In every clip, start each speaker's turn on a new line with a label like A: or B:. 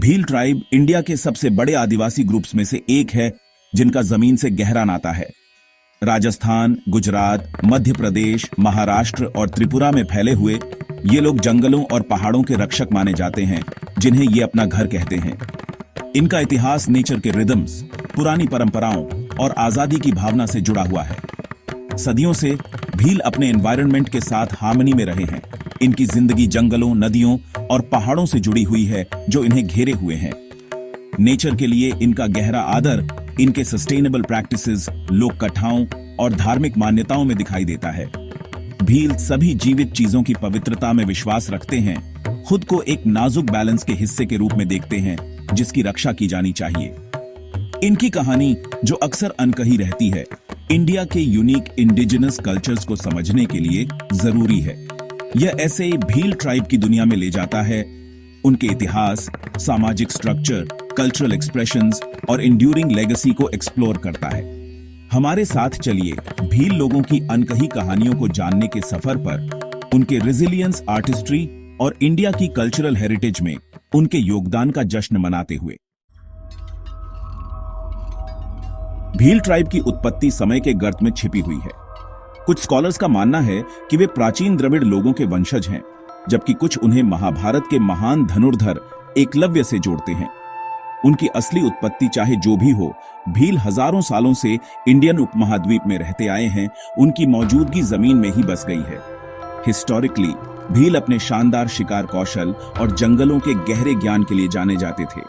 A: Bhil tribe India के सबसे बड़े आदिवासी ग्रुप्स में से एक है, जिनका जमीन से गहरा नाता है। राजस्थान, गुजरात, मध्य प्रदेश, महाराष्ट्र और त्रिपुरा में फैले हुए ये लोग जंगलों और पहाड़ों के रक्षक माने जाते हैं, जिन्हें ये अपना घर कहते हैं। इनका इतिहास नेचर के रिदम्स, पुरानी परंपराओं और आजादी की भावना से जुड़ा हुआ है। सदियों से भील अपने एनवायरनमेंट के साथ हार्मनी में रहे हैं। इनकी जिंदगी जंगलों, नदियों और पहाड़ों से जुड़ी हुई है, जो इन्हें घेरे हुए हैं। नेचर के लिए इनका गहरा आदर इनके सस्टेनेबल प्रैक्टिसेस, लोक कथाओं और धार्मिक मान्यताओं में दिखाई देता है। भील सभी जीवित चीजों की पवित्रता में विश्वास रखते हैं, खुद को एक नाजुक बैलेंस के हिस्से के रूप में देखते हैं, जिसकी रक्षा की जानी चाहिए। इनकी कहानी, जो अक्सर अनकही रहती है, इंडिया के यूनिक इंडिजिनस कल्चर्स को समझने के लिए जरूरी है। यह ऐसे भील ट्राइब की दुनिया में ले जाता है, उनके इतिहास, सामाजिक स्ट्रक्चर, कल्चरल एक्सप्रेशंस और इंड्यूरिंग लेगेसी को एक्सप्लोर करता है। हमारे साथ चलिए भील लोगों की अनकही कहानियों को जानने के सफर पर, उनके रेजिलियंस, आर्टिस्ट्री और इंडिया की कल्चरल हेरिटेज में उनके योगदान का जश्न मनाते हुए। भील ट्राइब की उत्पत्ति समय के गर्त में छिपी हुई है। कुछ स्कॉलर्स का मानना है कि वे प्राचीन द्रविड़ लोगों के वंशज हैं, जबकि कुछ उन्हें महाभारत के महान धनुर्धर एकलव्य से जोड़ते हैं। उनकी असली उत्पत्ति चाहे जो भी हो, भील हजारों सालों से इंडियन उपमहाद्वीप में रहते आए हैं, उनकी मौजूदगी जमीन में ही बस गई है। हिस्टोरिकली भील अपने शानदार शिकार कौशल और जंगलों के गहरे ज्ञान के लिए जाने जाते थे।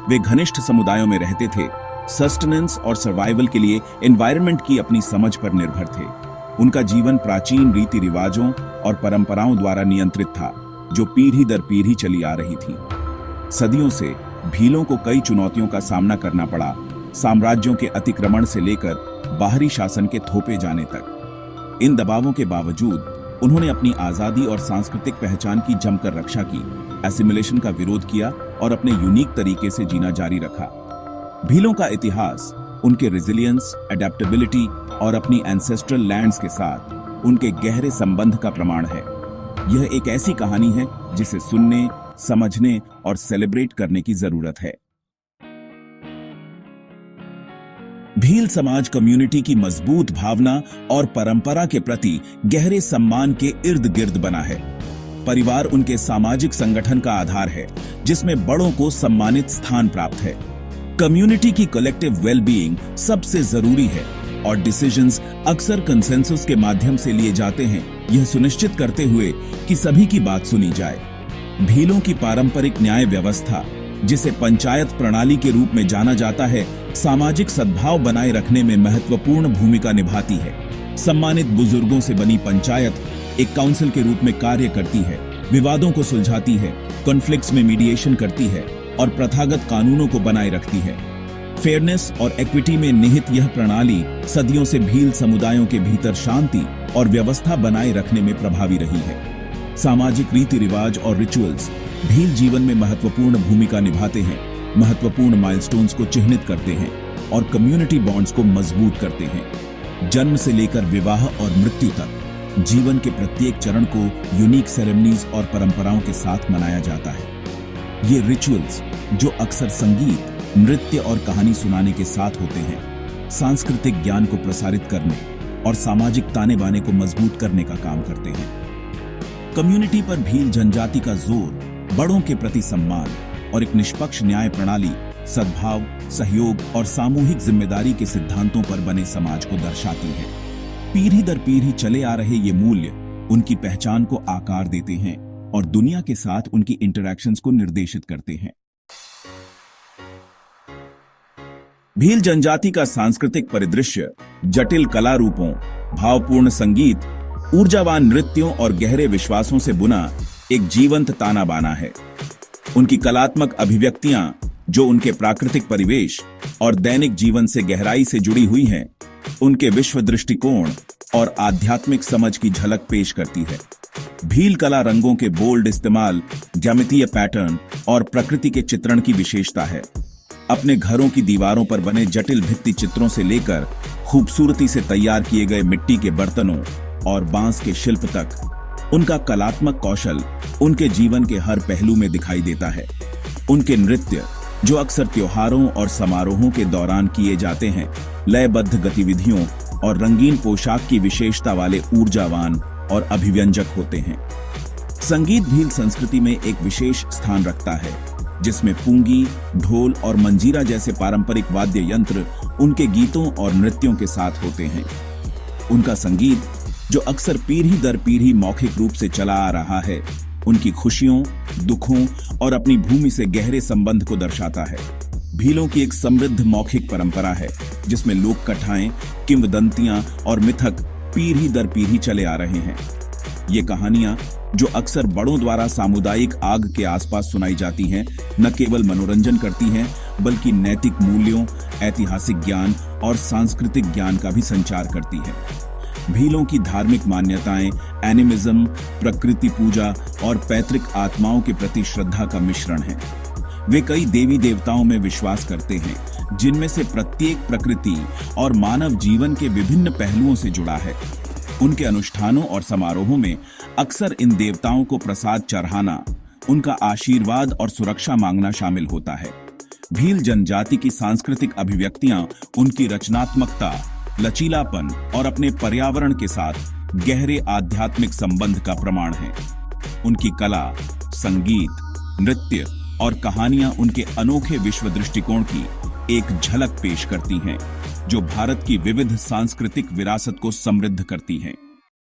A: वे घनिष्ठ समुदायों में रहते थे, सस्टेनेंस और सर्वाइवल के लिए एनवायरनमेंट की अपनी समझ पर निर्भर थे। उनका जीवन प्राचीन रीति रिवाजों और परंपराओं द्वारा नियंत्रित था, जो पीढ़ी दर पीढ़ी चली आ रही थी। सदियों से भीलों को कई चुनौतियों का सामना करना पड़ा, साम्राज्यों के अतिक्रमण से लेकर बाहरी शासन के थोपे जाने तक। इन दबावों के बावजूद उन्होंने अपनी आजादी और सांस्कृतिक पहचान की जमकर रक्षा की, एसिमिलेशन का विरोध किया और अपने यूनिक तरीके से जीना जारी रखा। भीलों का इतिहास उनके रेजिलियंस, एडेप्टेबिलिटी और अपनी एंसेस्ट्रल लैंड्स के साथ उनके गहरे संबंध का प्रमाण है। यह एक ऐसी कहानी है जिसे सुनने, समझने और सेलिब्रेट करने की जरूरत है। भील समाज कम्युनिटी की मजबूत भावना और परंपरा के प्रति गहरे सम्मान के इर्द गिर्द बना है। परिवार उनके सामाजिक संगठन का आधार है, जिसमें बड़ों को सम्मानित स्थान प्राप्त है। कम्युनिटी की कलेक्टिव वेलबीइंग सबसे जरूरी है और डिसीजंस अक्सर कंसेंसस के माध्यम से लिए जाते हैं, यह सुनिश्चित करते हुए कि सभी की बात सुनी जाए। भीलों की पारंपरिक न्याय व्यवस्था, जिसे पंचायत प्रणाली के रूप में जाना जाता है, सामाजिक सद्भाव बनाए रखने में महत्वपूर्ण भूमिका निभाती है। सम्मानित बुजुर्गों से बनी पंचायत एक काउंसिल के रूप में कार्य करती है, विवादों को सुलझाती है, कॉन्फ्लिक्ट्स में मीडिएशन करती है और प्रथागत कानूनों को बनाए रखती है। फेयरनेस और इक्विटी में निहित यह प्रणाली सदियों से भील समुदायों के भीतर शांति और व्यवस्था बनाए रखने में प्रभावी रही है। सामाजिक रीति रिवाज और रिचुअल्स भील जीवन में महत्वपूर्ण भूमिका निभाते हैं, महत्वपूर्ण माइलस्टोन्स को चिह्नित करते हैं और कम्युनिटी बॉन्ड्स को मजबूत करते हैं। जन्म से लेकर विवाह और मृत्यु तक जीवन के प्रत्येक चरण को यूनिक सेरेमनीज और परंपराओं के साथ मनाया जाता है। ये रिचुअल्स, जो अक्सर संगीत, नृत्य और कहानी सुनाने के साथ होते हैं, सांस्कृतिक ज्ञान को प्रसारित करने और सामाजिक ताने बाने को मजबूत करने का काम करते हैं। कम्युनिटी पर भील जनजाति का जोर बड़ों के प्रति सम्मान और एक निष्पक्ष न्याय प्रणाली, सद्भाव, सहयोग और सामूहिक जिम्मेदारी के सिद्धांतों पर बने समाज को दर्शाती है। पीढ़ी दर पीढ़ी चले आ रहे ये मूल्य उनकी पहचान को आकार देते हैं और दुनिया के साथ उनकी इंटरैक्शंस को निर्देशित करते हैं। भील जनजाति का सांस्कृतिक परिदृश्य जटिल कला रूपों, भावपूर्ण संगीत, ऊर्जावान नृत्यों और गहरे विश्वासों से बुना एक जीवंत ताना बाना है। उनकी कलात्मक अभिव्यक्तियां, जो उनके प्राकृतिक परिवेश और दैनिक जीवन से गहराई से जुड़ी हुई हैं, उनके विश्व दृष्टिकोण और आध्यात्मिक समझ की झलक पेश करती है। भील कला रंगों के बोल्ड इस्तेमाल, ज्यामितीय पैटर्न और प्रकृति के चित्रण की विशेषता है। अपने घरों की दीवारों पर बने जटिल भित्ति चित्रों से लेकर खूबसूरती से तैयार किए गए मिट्टी के बर्तनों और बांस के शिल्प तक, उनका कलात्मक कौशल उनके जीवन के हर पहलू में दिखाई देता है। उनके नृत्य, जो अक्सर त्योहारों और समारोहों के दौरान किए जाते हैं, लयबद्ध गतिविधियों और रंगीन पोशाक की विशेषता वाले ऊर्जावान और अभिव्यंजक होते हैं। संगीत भील संस्कृति में एक विशेष स्थान रखता है, जिसमें पूंगी, ढोल और मंजीरा जैसे पारंपरिक वाद्य यंत्र उनके गीतों और नृत्यों के साथ होते हैं। उनका संगीत, जो अक्सर पीढ़ी दर पीढ़ी मौखिक रूप से चला आ रहा है, उनकी खुशियों, दुखों और अपनी भूमि से गहरे संबंध को दर्शाता है। भीलों की एक समृद्ध मौखिक परंपरा है, जिसमें लोक कथाएं, किंवदंतियां और मिथक पीढ़ी दर पीढ़ी चले आ रहे हैं। ये कहानियां, जो अक्सर बड़ों द्वारा सामुदायिक आग के आसपास सुनाई जाती हैं, न केवल मनोरंजन करती हैं, बल्कि नैतिक मूल्यों, ऐतिहासिक ज्ञान और सांस्कृतिक ज्ञान का भी संचार करती हैं। भीलों की धार्मिक मान्यताएं एनिमिज्म, प्रकृति पूजा और पैतृक आत्माओं के प्रति श्रद्धा का मिश्रण है। वे कई देवी देवताओं में विश्वास करते हैं, जिनमें से प्रत्येक प्रकृति और मानव जीवन के विभिन्न पहलुओं से जुड़ा है। उनके अनुष्ठानों और समारोहों में अक्सर इन देवताओं को प्रसाद चढ़ाना, उनका आशीर्वाद और सुरक्षा मांगना शामिल होता है। भील जनजाति की सांस्कृतिक अभिव्यक्तियां उनकी रचनात्मकता, लचीलापन और अपने पर्यावरण के साथ गहरे आध्यात्मिक संबंध का प्रमाण है। उनकी कला, संगीत, नृत्य और कहानियां उनके अनोखे विश्व दृष्टिकोण की एक झलक पेश करती हैं, जो भारत की विविध सांस्कृतिक विरासत को समृद्ध करती हैं।